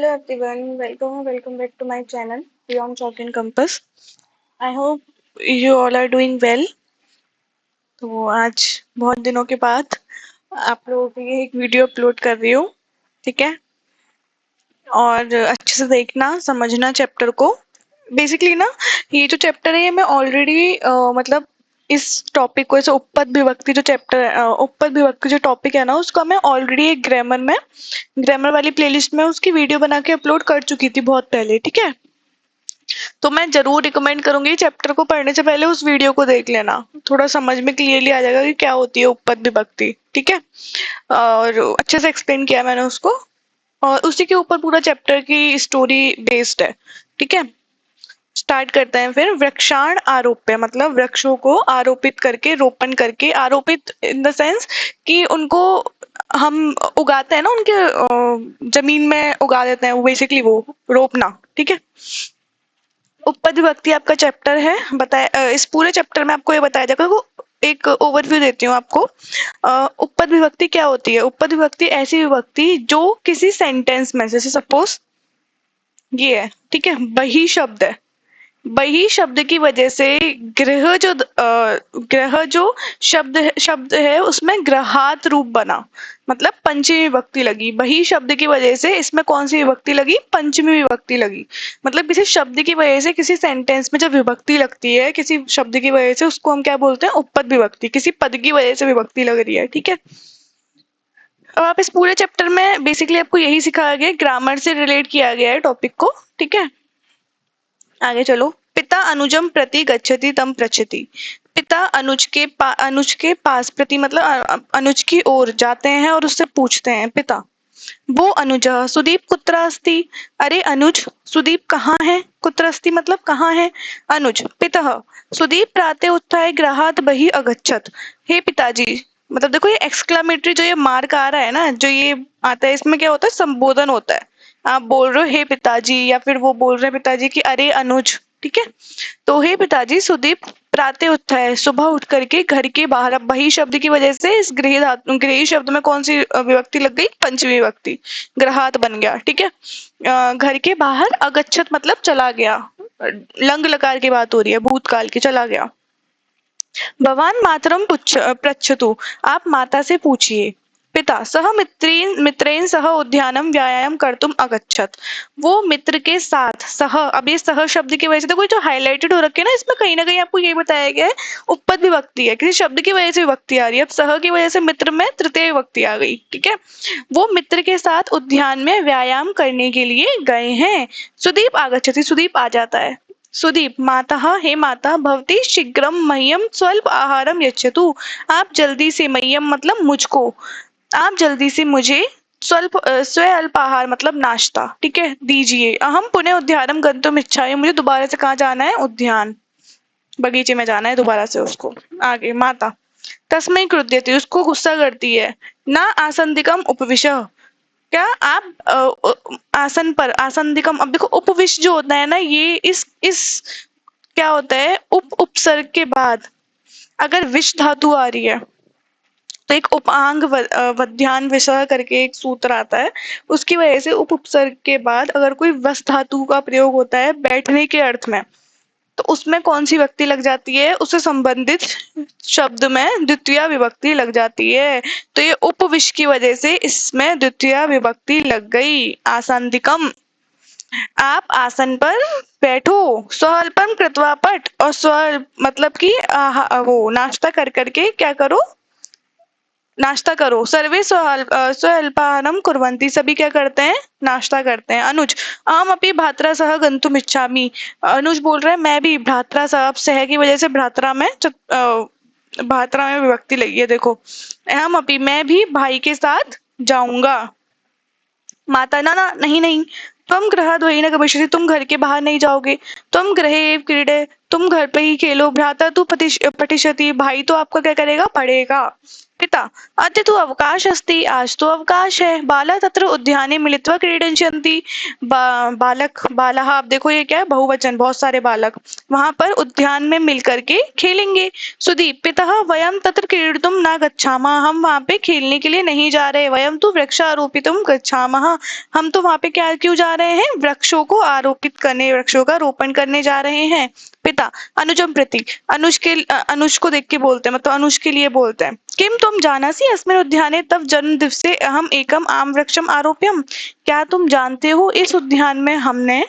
Hello everyone, welcome back to my channel Beyond Chalk and Compass. I hope you all are doing well. तो आज बहुत दिनों के बाद आप लोगों के लिए एक वीडियो अपलोड कर रही हूँ, ठीक है? और अच्छे से देखना, समझना चैप्टर को। बेसिकली ना ये जो चैप्टर है ये मैं ऑलरेडी मतलब इस टॉपिक को ऐसे उपपद विभक्ति जो चैप्टर उपपद विभक्ति जो टॉपिक है ना उसका मैं ऑलरेडी एक ग्रामर वाली प्लेलिस्ट में उसकी वीडियो बना के अपलोड कर चुकी थी बहुत पहले, ठीक है? तो मैं जरूर रिकमेंड करूंगी चैप्टर को पढ़ने से पहले उस वीडियो को देख लेना, थोड़ा समझ में क्लियरली आ जाएगा कि क्या होती है उपपद विभक्ति, ठीक है? और अच्छे से एक्सप्लेन किया मैंने उसको, और उसी के ऊपर पूरा चैप्टर की स्टोरी बेस्ड है, ठीक है? स्टार्ट करते हैं फिर। वृक्षाण आरोप्य मतलब वृक्षों को आरोपित करके, रोपण करके, आरोपित इन द सेंस कि उनको हम उगाते हैं ना, उनके जमीन में उगा देते हैं, बेसिकली वो रोपना, ठीक है? उपपद विभक्ति आपका चैप्टर है, बताया इस पूरे चैप्टर में आपको ये बताया जाएगा। वो एक ओवरव्यू देती हूँ आपको। उपपद विभक्ति क्या होती है? उपपद विभक्ति ऐसी विभक्ति जो किसी सेंटेंस में, जैसे सपोज ये है, ठीक है, बही शब्द है, बही शब्द की वजह से ग्रह जो शब्द है उसमें ग्रहात रूप बना, मतलब पंचमी विभक्ति लगी। बही शब्द की वजह से इसमें कौन सी विभक्ति लगी? पंचमी विभक्ति लगी। मतलब किसी शब्द की वजह से किसी सेंटेंस में जब विभक्ति लगती है किसी शब्द की वजह से, उसको हम क्या बोलते हैं? उपपद विभक्ति। किसी पद की वजह से विभक्ति लग रही है, ठीक है? अब आप इस पूरे चैप्टर में बेसिकली आपको यही सिखाया गया, ग्रामर से रिलेट किया गया है टॉपिक को, ठीक है? आगे चलो। पिता अनुजम प्रति गच्छति तम पृच्छति। पिता अनुज के पास, प्रति मतलब अनुज की ओर जाते हैं और उससे पूछते हैं। पिता वो अनुज सुदीप कुत्र अस्ति। अरे अनुज, सुदीप कहाँ है? कुत्र अस्ति मतलब कहाँ है? अनुज पिता सुदीप प्रातः उत्थाय गृहात् बहिः अगच्छत्। हे पिताजी, मतलब देखो ये एक्सक्लामेटरी जो ये मार्क आ रहा है ना, जो ये आता है, इसमें क्या होता है? संबोधन होता है। आप बोल रहे हो हे पिताजी, या फिर वो बोल रहे हैं पिताजी कि अरे अनुज, ठीक है? तो हे पिताजी, सुदीप प्रातः उत्थाय, सुबह उठ करके घर के बाहर। अब बही शब्द की वजह से इस गृह शब्द में कौन सी विभक्ति लग गई? पंचमी विभक्ति, ग्रहात बन गया, ठीक है? घर के बाहर, अगच्छत मतलब चला गया, लंग लकार की बात हो रही है, भूतकाल की, चला गया। भवान मातरम पृच्छतु, आप माता से पूछिए। पिता सह मित्रेण सह उद्यानम व्यायाम कर्तुम अगच्छत। वो मित्र के साथ, सह, अब ये सह शब्द की वजह से देखो जो हाईलाइटेड हो रखे है ना, इसमें कहीं ना कहीं आपको ये बताया गया है उपपद विभक्ति है, किसी शब्द की वजह से विभक्ति आ रही है। अब सह की वजह से मित्र में तृतीय विभक्ति आ गई, ठीक है? वो मित्र के साथ उद्यान में व्यायाम करने के लिए गए हैं। सुदीप आगच्छति, सुदीप आ जाता है। सुदीप मातः, हे माता, भवती शीघ्रम मह्यम स्वल्प आहारम यच्छतु। आप जल्दी से, मह्यम मतलब मुझको, आप जल्दी से मुझे स्वल्प स्वल्प आहार मतलब नाश्ता, ठीक है, दीजिए। अहम पुनः उद्यानम गंतुम इच्छामि, मुझे दोबारा से कहाँ जाना है? उद्यान, बगीचे में जाना है दोबारा से उसको। आगे माता तस्मै क्रुध्यति, उसको गुस्सा करती है। ना आसंदिकम उपविशः, क्या आप आसन पर, आसंदिकम, अब देखो उपविश जो होता है ना, ये इस क्या होता है? उपसर्ग के बाद अगर विश धातु आ रही है तो एक उपांग वध्यान विसर्ग करके एक सूत्र आता है, उसकी वजह से उपसर्ग के बाद अगर कोई वस धातु का प्रयोग होता है बैठने के अर्थ में, तो उसमें कौन सी विभक्ति लग जाती है? उससे संबंधित शब्द में द्वितीय विभक्ति लग जाती है। तो ये उपविश की वजह से इसमें द्वितीय विभक्ति लग गई, आसंदिकम। आप आसन पर बैठो। स्वल्पम कृत्वा पट, और स्व मतलब कि वो नाश्ता कर करके क्या करो? नाश्ता करो। सर्वे स्वल्पाहारम कुर्वन्ति, सभी क्या करते हैं? नाश्ता करते हैं। अनुज अहम अपि भ्रात्रा सह गंतुम इच्छामि। अनुज बोल रहे हैं मैं भी भ्रात्रा सह, अब सह की वजह से भ्रात्रा में भ्रात्रा में विभक्ति लगी है, देखो। अहम अपि, मैं भी भाई के साथ जाऊंगा। माता ना ना, नहीं नहीं। तुम गृहाद् बहिः न गमिष्यसि, तुम घर के बाहर नहीं जाओगे। तुम गृहे एव क्रीडे, तुम घर पे ही खेलो। भ्राता तु पठिष्यति, भाई तो आपका क्या करेगा? पढ़ेगा। पिता अद्य तु अवकाश अस्ति, आज तो अवकाश है। बाला तत्र उद्याने मिलित्वा क्रीडन्ति। बालक बालः, आप देखो ये क्या है, बहुवचन, बहुत सारे बालक वहां पर उद्यान में मिल करके खेलेंगे। सुदीप पितः वयं तत्र क्रीडितुं न गच्छामः, हम वहां पे खेलने के लिए नहीं जा रहे। वयं तु वृक्षारोपितुं गच्छामः, हम तो वहां पे क्या क्यों जा रहे हैं, वृक्षों को आरोपित करने, वृक्षों का रोपण करने जा रहे हैं। पिता अनुजं प्रति, अनुज को देख के बोलते हैं, मतलब अनुज के लिए बोलते हैं। किम तुम जानासि अस्मिन् उद्याने तव जन्मदिवसे अहम एकम आम वृक्षम आरोप्यम, क्या तुम जानते हो इस उद्यान में हमने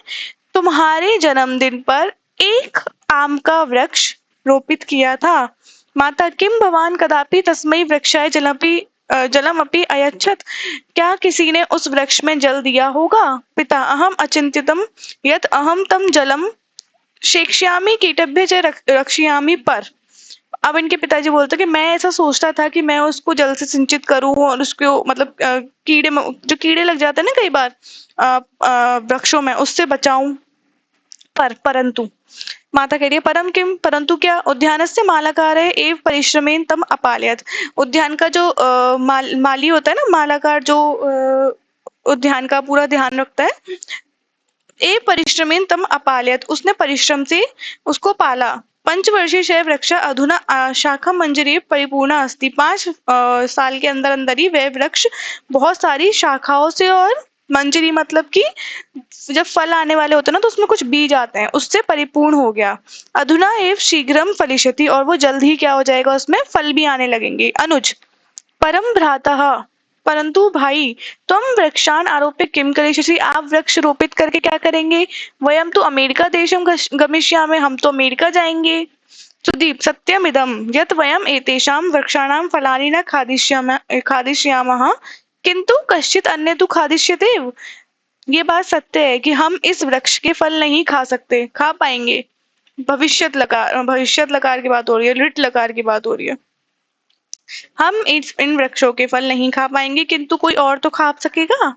तुम्हारे जन्मदिन पर एक आम का वृक्ष रोपित किया था। माता किम भवान कदापि तस्मै वृक्षाय जलम अपि अयच्छत, क्या किसी ने उस वृक्ष में जल दिया होगा। पिता अहम अचिंत्यतम यत अहम तम जलम शेक्ष्यामि कीटभ्य च रक्ष्यामि पर। अब इनके पिताजी बोलते कि मैं ऐसा सोचता था कि मैं उसको जल से सिंचित करूं और उसको मतलब कीड़े जो कीड़े लग जाते हैं ना कई बार वृक्षों में, उससे बचाऊं। परंतु माता कह रही है परम किम, परंतु क्या, उद्यानस्य मालाकार एव परिश्रमेन तम अपालयत, उद्यान का जो माली होता है ना, मालाकार जो उद्यान का पूरा ध्यान रखता है, ए परिश्रमेन तम अपालयत, उसने परिश्रम से उसको पाला। पंचवर्षीय शय वृक्ष अधुना शाखा मंजरी परिपूर्ण अस्ति, 5 साल के अंदर अंदर ही वह वृक्ष बहुत सारी शाखाओं से और मंजरी मतलब कि जब फल आने वाले होते हैं ना तो उसमें कुछ बीज आते हैं, उससे परिपूर्ण हो गया। अधुना एव शीघ्रम फलिष्यति, और वो जल्द ही क्या हो जाएगा, उसमें फल भी आने लगेंगे। अनुज परम भ्रातः, परंतु भाई तुम वृक्षान आरोप्य किम करिष्यसि, आप वृक्ष रोपित करके क्या करेंगे। वयम तो अमेरिका देशम गमिष्यामः, हम तो अमेरिका जाएंगे। सुदीप सत्यमिदं यत् वयम एतेषां वृक्षाणां फलानि न खादिष्यामः किंतु कश्चित् अन्य तु खादिष्यते, ये बात सत्य है कि हम इस वृक्ष के फल नहीं खा सकते, खा पाएंगे। भविष्यत लकार की बात हो रही है, लिट लकार की बात हो रही है। हम इन वृक्षों के फल नहीं खा पाएंगे किंतु कोई और तो खा सकेगा।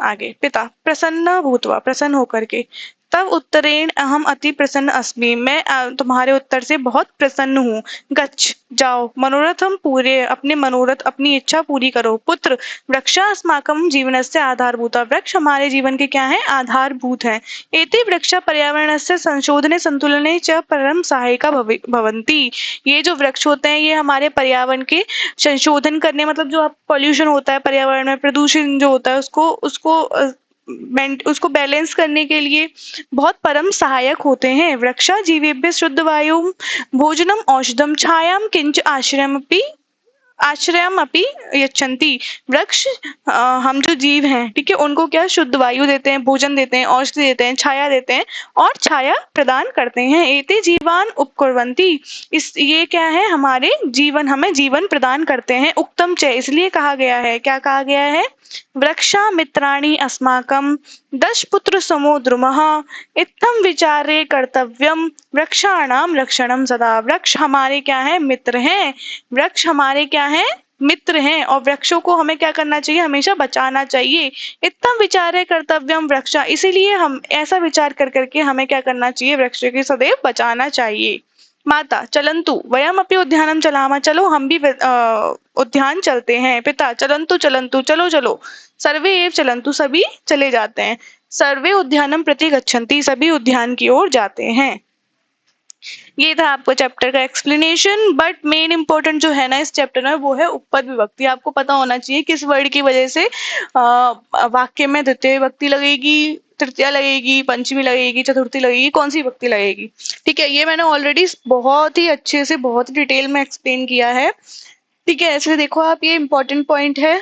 आगे पिता प्रसन्न भूतवा, प्रसन्न होकर के, तब उत्तरेण अहम अति प्रसन्न अस्मि, मैं तुम्हारे उत्तर से बहुत प्रसन्न हूँ। गच्छ जाओ, मनोरथम पूरे, अपने मनोरथ अपनी इच्छा पूरी करो। पुत्र वृक्षा अस्माकं जीवनस्य आधारभूता, वृक्ष हमारे जीवन के क्या है, आधारभूत है। एते वृक्षा पर्यावरणस्य संशोधने संतुलने च परम सहायिका भवन्ति, ये जो वृक्ष होते हैं ये हमारे पर्यावरण के संशोधन करने, मतलब जो पॉल्यूशन होता है पर्यावरण में, प्रदूषण जो होता है उसको बैलेंस करने के लिए बहुत परम सहायक होते हैं। वृक्षा जीवेभ्य शुद्ध वायु भोजनम औषधम छायां किंच आश्रयम अपि यच्छन्ति, वृक्ष हम जो जीव हैं, ठीक है, उनको क्या शुद्ध वायु देते हैं, भोजन देते हैं, औषधि देते हैं, छाया देते हैं और छाया प्रदान करते हैं। एते जीवान उपकुर्वन्ति, इस ये क्या है, हमारे जीवन, हमें जीवन प्रदान करते हैं। उक्तम च, इसलिए कहा गया है, क्या कहा गया है, वृक्षा मित्राणि अस्माकं 10 पुत्र समो द्रुमः इत्थं विचारे कर्तव्यम वृक्षाणाम रक्षणम सदा, वृक्ष हमारे क्या है, मित्र हैं, वृक्ष हमारे क्या है, मित्र हैं, और वृक्षों को हमें क्या करना चाहिए, हमेशा बचाना चाहिए। इत्थं विचारे कर्तव्यम वृक्षा, इसीलिए हम ऐसा विचार कर करके हमें क्या करना चाहिए, वृक्ष के सदैव बचाना चाहिए। माता चलंतु वयम अपि उद्यानम चलामा, चलो हम भी उद्यान चलते हैं। पिता चलंतु चलंतु, चलो चलो। सर्वे एव चलंतु, सभी चले जाते हैं। सर्वे उद्यानम प्रति गच्छन्ति, सभी उद्यान की ओर जाते हैं। ये था आपको चैप्टर का एक्सप्लेनेशन, बट मेन इंपॉर्टेंट जो है ना इस चैप्टर में वो है उपपद विभक्ति। आपको पता होना चाहिए किस वर्ड की वजह से वाक्य में द्वितीय विभक्ति लगेगी, तृतीया लगेगी, पंचमी लगेगी, चतुर्थी लगेगी, कौन सी विभक्ति लगेगी। ठीक है, ये मैंने ऑलरेडी बहुत ही अच्छे से बहुत डिटेल में एक्सप्लेन किया है। ठीक है, ऐसे देखो आप, ये इंपॉर्टेंट पॉइंट है।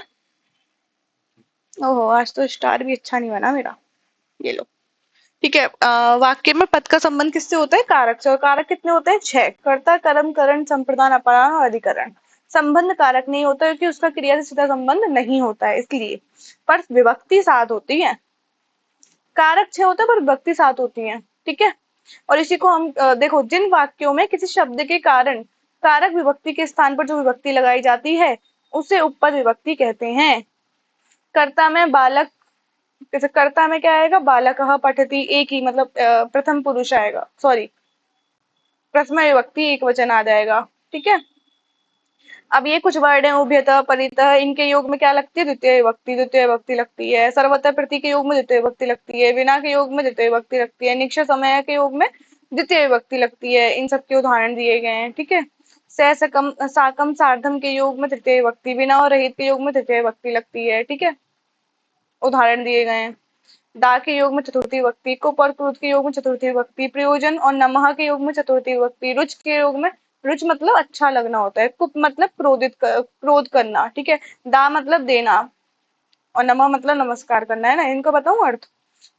ओहो, आज तो स्टार भी अच्छा नहीं बना मेरा, ये लो। ठीक है, वाक्य में पद का संबंध किससे होता है, कारक से, और कारक कितने होते हैं, 6। कर्ता, कर्म, करण, संप्रदान, अपराध और अधिकरण। संबंध कारक नहीं होता क्योंकि उसका क्रिया से सीधा संबंध नहीं होता है, इसलिए, पर विभक्ति 7 होती है। कारक 6 होता है पर विभक्ति 7 होती है। ठीक है, और इसी को हम देखो, जिन वाक्यों में किसी शब्द के कारण कारक विभक्ति के स्थान पर जो विभक्ति लगाई जाती है उसे उपपद विभक्ति कहते हैं। कर्ता में बालक, जैसे कर्ता में क्या आएगा, बालकः पठति, एक ही, मतलब प्रथम पुरुष आएगा, सॉरी प्रथमा विभक्ति एक वचन आ जाएगा। ठीक है, अब ये कुछ वर्ड हैं, उभयतः, परितः, इनके योग में क्या लगती है? द्वितीय विभक्ति, द्वितीय विभक्ति लगती है। सर्वतः प्रति के योग में द्वितीय विभक्ति लगती है। विना के योग में द्वितीय विभक्ति लगती है। निश्चय समय के योग में द्वितीय विभक्ति लगती है। इन सब के उदाहरण दिए गए हैं, ठीक है। सह, सकम, साकम, सार्धम के योग में तृतीय विभक्ति, बिना और रहित के योग में तृतीय विभक्ति लगती है, ठीक है। उदाहरण दिए गए हैं। दा के योग में चतुर्थी विभक्ति, कुप और क्रोध के योग में चतुर्थी विभक्ति, प्रयोजन और नमः के योग में चतुर्थी विभक्ति, रुच के योग में, रुच मतलब अच्छा लगना होता है, कुप मतलब क्रोध करना, ठीक है। दा मतलब देना और नमः मतलब नमस्कार करना, है ना। इनको बताऊं अर्थ?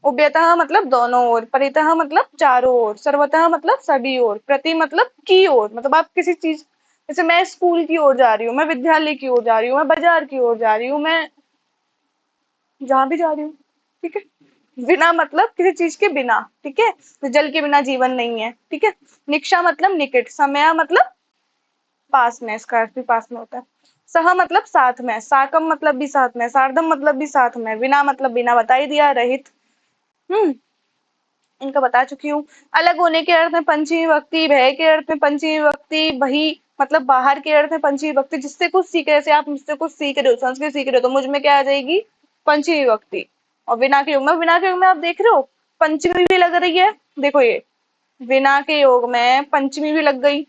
उभयतः मतलब दोनों ओर, परितः मतलब चारों ओर, सर्वतः मतलब सभी ओर, प्रति मतलब की ओर, मतलब आप किसी चीज, जैसे मैं स्कूल की ओर जा रही हूँ, मैं विद्यालय की ओर जा रही हूँ, मैं बाजार की ओर जा रही हूँ, मैं जहां भी जा रही हूँ, ठीक है। बिना मतलब किसी चीज के बिना, ठीक है। तो जल के बिना जीवन नहीं है, ठीक है। निक्षा मतलब निकट, समय मतलब पास में, इसका अर्थ भी पास में होता है। सह मतलब साथ में, साकम मतलब भी साथ में, सार्धम मतलब भी साथ में, बिना मतलब बिना बता ही दिया, रहित इनका बता चुकी हूँ। अलग होने के अर्थ में पंचमी विभक्ति, भय के अर्थ में पंचमी विभक्ति, बही मतलब बाहर के अर्थ में पंचमी विभक्ति, जिससे कुछ सीख, जैसे आप मुझसे कुछ सीख रहे हो, संस्कृत सीख रहे हो, तो मुझ में क्या आ जाएगी? पंचमी विभक्ति। और बिना के योग में, बिना के योग में आप देख रहे हो पंचमी भी लग रही है, देखो ये बिना के योग में पंचमी भी लग गई,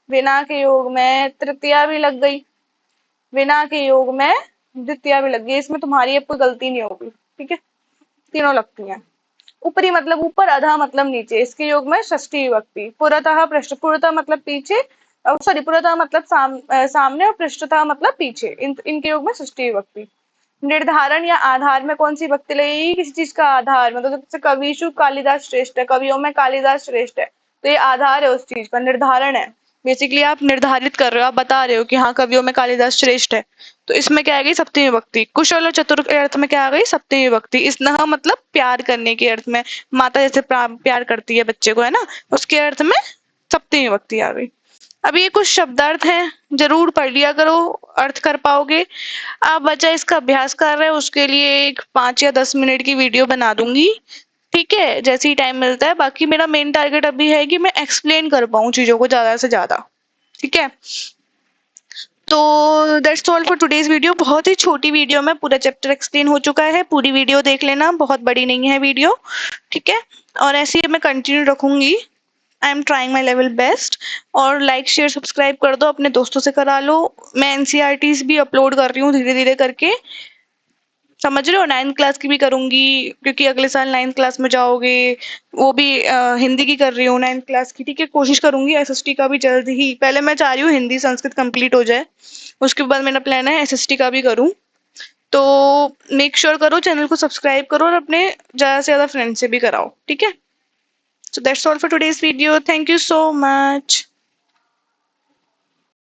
बिना के योग में तृतीया भी लग गई, बिना के योग में द्वितीया भी लग गई। इसमें तुम्हारी अब कोई गलती नहीं होगी, ठीक है। तीनों लगती हैं। ऊपरी मतलब ऊपर, अधा मतलब नीचे, इसके योग में षष्ठी विभक्ति। पुरतः पृष्ठ, पुरतः मतलब पीछे, सॉरी पुरतः मतलब सामने, और पृष्ठतः मतलब पीछे, इनके योग में षष्ठी विभक्ति। निर्धारण या आधार में कौन सी विभक्ति लगेगी? किसी चीज का आधार, मतलब जैसे कविशु कालिदास श्रेष्ठ है, कवियों में कालिदास श्रेष्ठ है, तो ये आधार है उस चीज का, निर्धारण है। बेसिकली आप निर्धारित कर रहे हो, आप बता रहे हो कि हाँ कवियों में कालिदास श्रेष्ठ है, तो इसमें क्या आ गई? सप्तमी विभक्ति। कुशल और चतुर के अर्थ में क्या आ गई? सप्तमी विभक्ति। स्नेह मतलब प्यार करने के अर्थ में, माता जैसे प्यार करती है बच्चे को, है ना, उसके अर्थ में सप्तमी विभक्ति आ गई। अब ये कुछ शब्दार्थ हैं, जरूर पढ़ लिया करो, अर्थ कर पाओगे। आप बच्चा इसका अभ्यास कर रहे हो, उसके लिए एक 5 या 10 मिनट की वीडियो बना दूंगी, ठीक है, जैसे ही टाइम मिलता है। बाकी मेरा मेन टारगेट अभी है कि मैं एक्सप्लेन कर पाऊँ चीजों को ज्यादा से ज्यादा, ठीक है। तो that's all for today's video. बहुत ही छोटी वीडियो में पूरा चैप्टर एक्सप्लेन हो चुका है, पूरी वीडियो देख लेना, बहुत बड़ी नहीं है वीडियो, ठीक है। और ऐसे ही मैं कंटिन्यू रखूंगी, I am trying my level best. और लाइक शेयर सब्सक्राइब कर दो, अपने दोस्तों से करा लो। मैं एनसीईआरटीज भी अपलोड कर रही हूँ धीरे धीरे करके, समझ रहे हो। 9th क्लास की भी करूंगी, क्योंकि अगले साल 9th क्लास में जाओगे। वो भी हिंदी की कर रही हूँ 9th क्लास की, ठीक है। कोशिश करूंगी एसएसटी का भी जल्द ही, पहले मैं चाह रही हूँ हिंदी संस्कृत कंप्लीट हो जाए, उसके बाद मेरा प्लान है एसएसटी का भी करूँ। तो मेक श्योर करो, चैनल को सब्सक्राइब करो और अपने ज्यादा से ज्यादा फ्रेंड से भी कराओ, ठीक है। So that's all for today's video, thank you so much.